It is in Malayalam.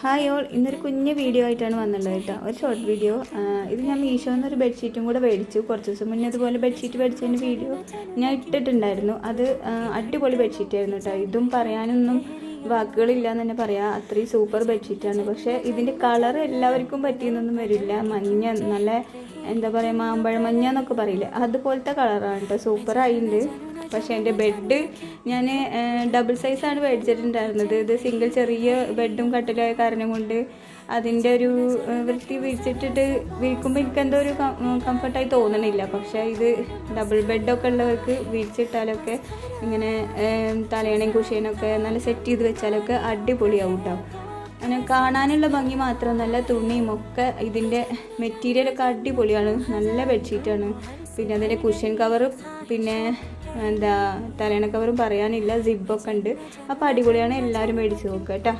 ഹായ് ഓൾ, ഇന്നൊരു കുഞ്ഞ് വീഡിയോ ആയിട്ടാണ് വന്നുള്ളത് കേട്ടോ. ഒരു ഷോർട്ട് വീഡിയോ. ഇത് ഞാൻ മീഷോന്നൊരു ബെഡ്ഷീറ്റും കൂടെ മേടിച്ചു. കുറച്ച് ദിവസം മുന്നേ അതുപോലെ ബെഡ്ഷീറ്റ് മേടിച്ചതിൻ്റെ വീഡിയോ ഞാൻ ഇട്ടിട്ടുണ്ടായിരുന്നു. അത് അടിപൊളി ബെഡ്ഷീറ്റായിരുന്നു കേട്ടോ. ഇതും പറയാനൊന്നും വാക്കുകളില്ല എന്ന് തന്നെ പറയാം, അത്രയും സൂപ്പർ ബെഡ്ഷീറ്റാണ്. പക്ഷേ ഇതിൻ്റെ കളർ എല്ലാവർക്കും പറ്റിയെന്നൊന്നും വരില്ല. മഞ്ഞ, നല്ല എന്താ പറയുക, മാമ്പഴ മഞ്ഞ എന്നൊക്കെ പറയില്ലേ, അതുപോലത്തെ കളറാണ് കേട്ടോ. സൂപ്പറായിട്ടുണ്ട്. പക്ഷേ എൻ്റെ ബെഡ് ഞാൻ ഡബിൾ സൈസാണ് മേടിച്ചിട്ടുണ്ടായിരുന്നത്. ഇത് സിംഗിൾ ചെറിയ ബെഡും കട്ടിലായ കാരണം കൊണ്ട് അതിൻ്റെ ഒരു വൃത്തി വിരിച്ചിട്ടിട്ട് വിരിക്കുമ്പോൾ എനിക്കെന്തോ ഒരു കംഫർട്ടായി തോന്നണില്ല. പക്ഷേ ഇത് ഡബിൾ ബെഡൊക്കെ ഉള്ളവർക്ക് വിരിച്ചിട്ടാലൊക്കെ ഇങ്ങനെ തലയണയും കുഷ്യനൊക്കെ നല്ല സെറ്റ് ചെയ്ത് വെച്ചാലൊക്കെ അടിപൊളിയാവും കേട്ടോ. അങ്ങനെ കാണാനുള്ള ഭംഗി മാത്രമൊന്നുമല്ല, തുണിയും ഒക്കെ ഇതിൻ്റെ മെറ്റീരിയലൊക്കെ അടിപൊളിയാണ്. നല്ല ബെഡ്ഷീറ്റാണ്. പിന്നെ അതിൻ്റെ കുഷ്യൻ കവറും പിന്നെ തലയണ കവറും പറയാനില്ല, സിബൊക്കെ ഉണ്ട്. അപ്പോൾ അടിപൊളിയാണ്. എല്ലാവരും മേടിച്ച് നോക്കുക കേട്ടോ.